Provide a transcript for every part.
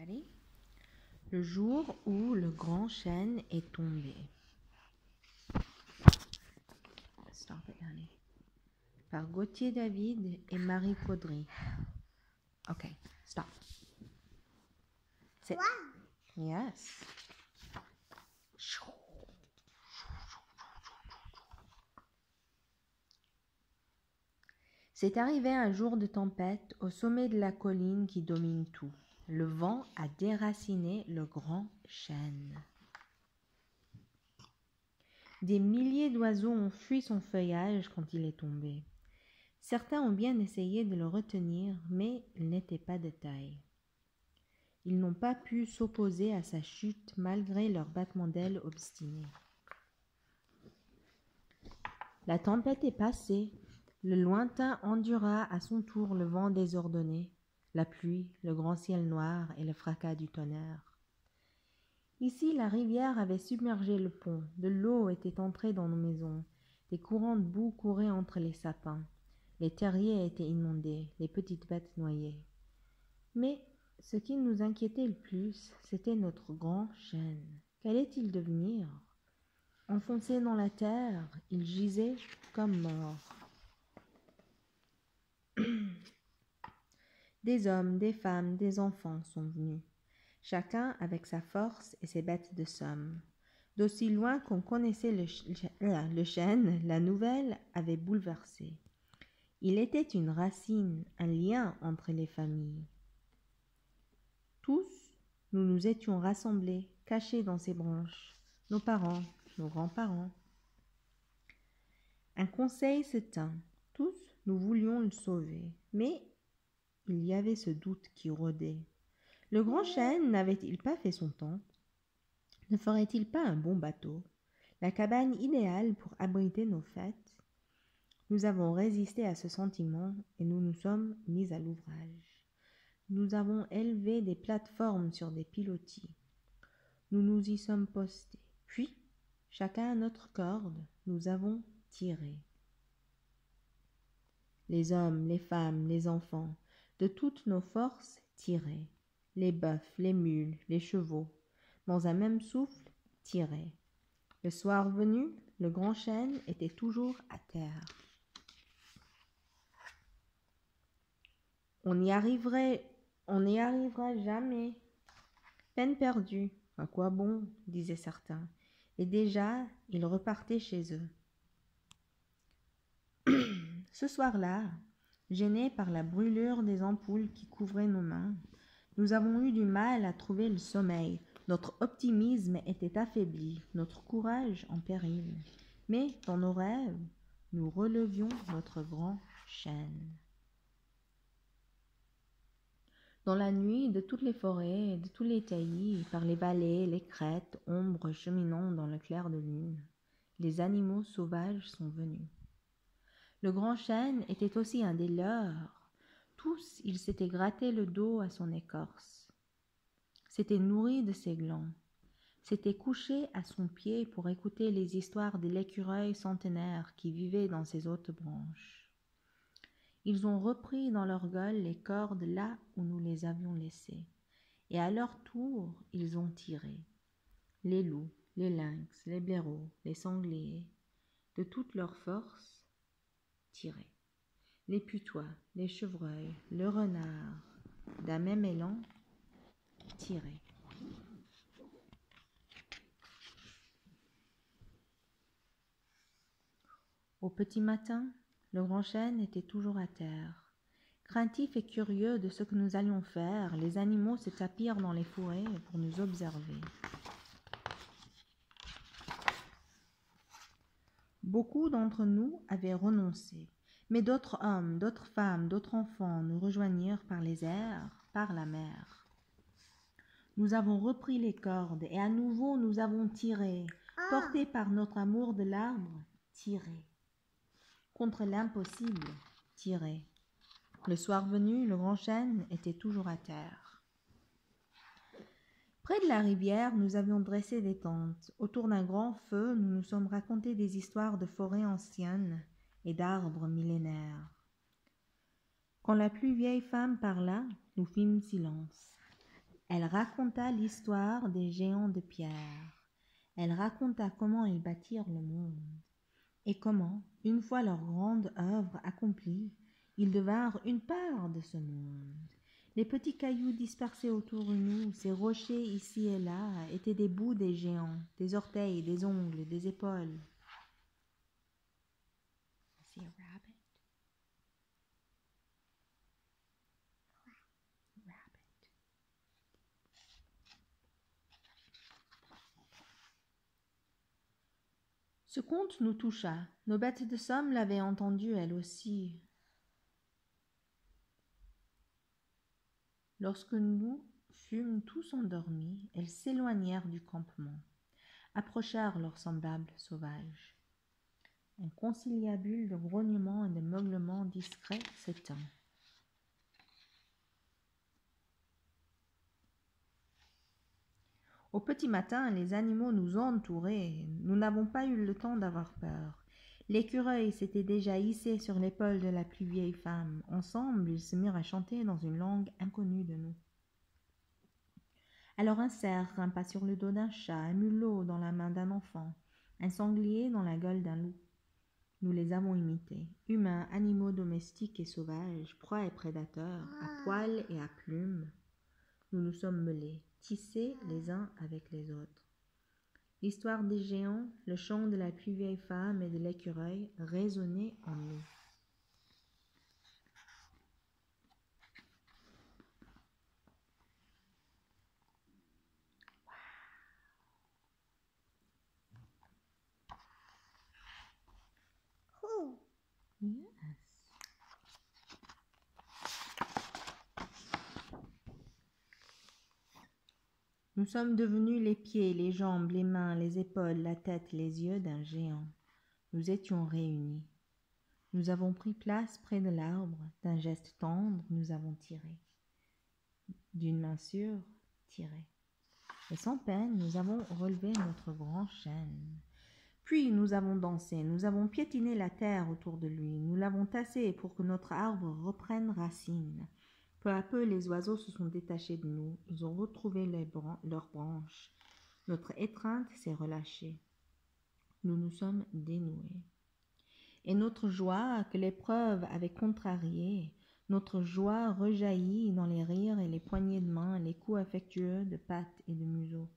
Ready? Le jour où le grand chêne est tombé. Stop it, honey. Par Gauthier David et Marie Caudry. Ok, stop. C'est... Yes. C'est arrivé un jour de tempête au sommet de la colline qui domine tout. Le vent a déraciné le grand chêne. Des milliers d'oiseaux ont fui son feuillage quand il est tombé. Certains ont bien essayé de le retenir, mais il n'était pas de taille. Ils n'ont pas pu s'opposer à sa chute malgré leurs battements d'ailes obstinés. La tempête est passée. Le lointain endura à son tour le vent désordonné, la pluie, le grand ciel noir et le fracas du tonnerre. Ici, la rivière avait submergé le pont, de l'eau était entrée dans nos maisons, des courants de boue couraient entre les sapins, les terriers étaient inondés, les petites bêtes noyées. Mais ce qui nous inquiétait le plus, c'était notre grand chêne. Qu'allait-il devenir? Enfoncé dans la terre, il gisait comme mort. Des hommes, des femmes, des enfants sont venus, chacun avec sa force et ses bêtes de somme. D'aussi loin qu'on connaissait le chêne, la nouvelle avait bouleversé. Il était une racine, un lien entre les familles. Tous, nous nous étions rassemblés, cachés dans ses branches, nos parents, nos grands-parents. Un conseil se tint. Tous, nous voulions le sauver, mais il y avait ce doute qui rôdait. Le grand chêne n'avait-il pas fait son temps? Ne ferait-il pas un bon bateau? La cabane idéale pour abriter nos fêtes? Nous avons résisté à ce sentiment et nous nous sommes mis à l'ouvrage. Nous avons élevé des plateformes sur des pilotis. Nous nous y sommes postés. Puis, chacun à notre corde, nous avons tiré. Les hommes, les femmes, les enfants, de toutes nos forces tiraient. Les bœufs, les mules, les chevaux, dans un même souffle, tiraient. Le soir venu, le grand chêne était toujours à terre. On n'y arrivera jamais. Peine perdue. À quoi bon, disaient certains. Et déjà, ils repartaient chez eux. Ce soir-là, gênés par la brûlure des ampoules qui couvraient nos mains, nous avons eu du mal à trouver le sommeil. Notre optimisme était affaibli, notre courage en péril. Mais dans nos rêves, nous relevions notre grand chêne. Dans la nuit, de toutes les forêts, de tous les taillis, par les vallées, les crêtes, ombres cheminant dans le clair de lune, les animaux sauvages sont venus. Le grand chêne était aussi un des leurs. Tous, ils s'étaient gratté le dos à son écorce, s'étaient nourris de ses glands, s'étaient couchés à son pied pour écouter les histoires de l'écureuil centenaire qui vivait dans ses hautes branches. Ils ont repris dans leur gueule les cordes là où nous les avions laissées, et à leur tour, ils ont tiré. Les loups, les lynx, les blaireaux, les sangliers, de toute leur force, tiré. Les putois, les chevreuils, le renard, d'un même élan, tiré. Au petit matin, le grand chêne était toujours à terre. Craintifs et curieux de ce que nous allions faire, les animaux se tapirent dans les fourrés pour nous observer. Beaucoup d'entre nous avaient renoncé, mais d'autres hommes, d'autres femmes, d'autres enfants nous rejoignirent par les airs, par la mer. Nous avons repris les cordes et à nouveau nous avons tiré, portés par notre amour de l'arbre, tiré. Contre l'impossible, tiré. Le soir venu, le grand chêne était toujours à terre. Près de la rivière, nous avions dressé des tentes. Autour d'un grand feu, nous nous sommes racontés des histoires de forêts anciennes et d'arbres millénaires. Quand la plus vieille femme parla, nous fîmes silence. Elle raconta l'histoire des géants de pierre. Elle raconta comment ils bâtirent le monde et comment, une fois leur grande œuvre accomplie, ils devinrent une part de ce monde. Les petits cailloux dispersés autour de nous, ces rochers ici et là, étaient des bouts des géants, des orteils, des ongles, des épaules. See a rabbit? Rabbit. Ce conte nous toucha. Nos bêtes de somme l'avaient entendu elles aussi. Lorsque nous fûmes tous endormis, elles s'éloignèrent du campement, approchèrent leurs semblables sauvages. Un conciliabule de grognements et de meuglements discrets s'éteint. Au petit matin, les animaux nous entouraient. Nous n'avons pas eu le temps d'avoir peur. L'écureuil s'était déjà hissé sur l'épaule de la plus vieille femme. Ensemble, ils se mirent à chanter dans une langue inconnue de nous. Alors un cerf grimpa sur le dos d'un chat, un mulot dans la main d'un enfant, un sanglier dans la gueule d'un loup. Nous les avons imités, humains, animaux domestiques et sauvages, proies et prédateurs, à poils et à plumes. Nous nous sommes mêlés, tissés les uns avec les autres. L'histoire des géants, le chant de la plus vieille femme et de l'écureuil résonnait en nous. Cool. Yes. Nous sommes devenus les pieds, les jambes, les mains, les épaules, la tête, les yeux d'un géant. Nous étions réunis. Nous avons pris place près de l'arbre. D'un geste tendre, nous avons tiré. D'une main sûre, tiré. Et sans peine, nous avons relevé notre grand chêne. Puis nous avons dansé, nous avons piétiné la terre autour de lui, nous l'avons tassé pour que notre arbre reprenne racine. Peu à peu, les oiseaux se sont détachés de nous, ils ont retrouvé leurs branches. Notre étreinte s'est relâchée. Nous nous sommes dénoués. Et notre joie, que l'épreuve avait contrariée, notre joie rejaillit dans les rires et les poignées de main, les coups affectueux de pattes et de museaux.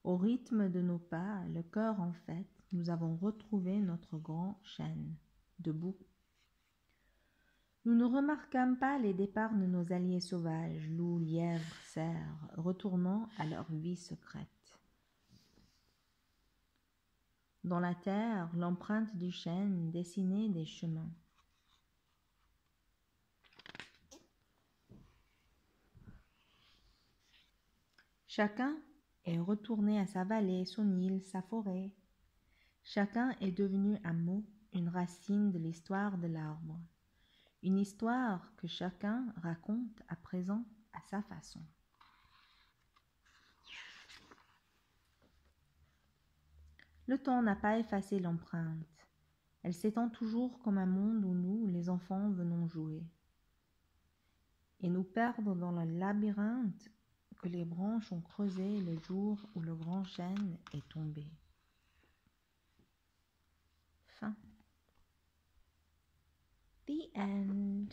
Au rythme de nos pas, le cœur en fête, nous avons retrouvé notre grand chêne, debout. Nous ne remarquâmes pas les départs de nos alliés sauvages, loups, lièvres, cerfs, retournant à leur vie secrète. Dans la terre, l'empreinte du chêne dessinait des chemins. Chacun est retourné à sa vallée, son île, sa forêt. Chacun est devenu un mot, une racine de l'histoire de l'arbre. Une histoire que chacun raconte à présent à sa façon. Le temps n'a pas effacé l'empreinte. Elle s'étend toujours comme un monde où nous, les enfants, venons jouer. Et nous perdre dans le labyrinthe que les branches ont creusé le jour où le grand chêne est tombé. Fin. The end.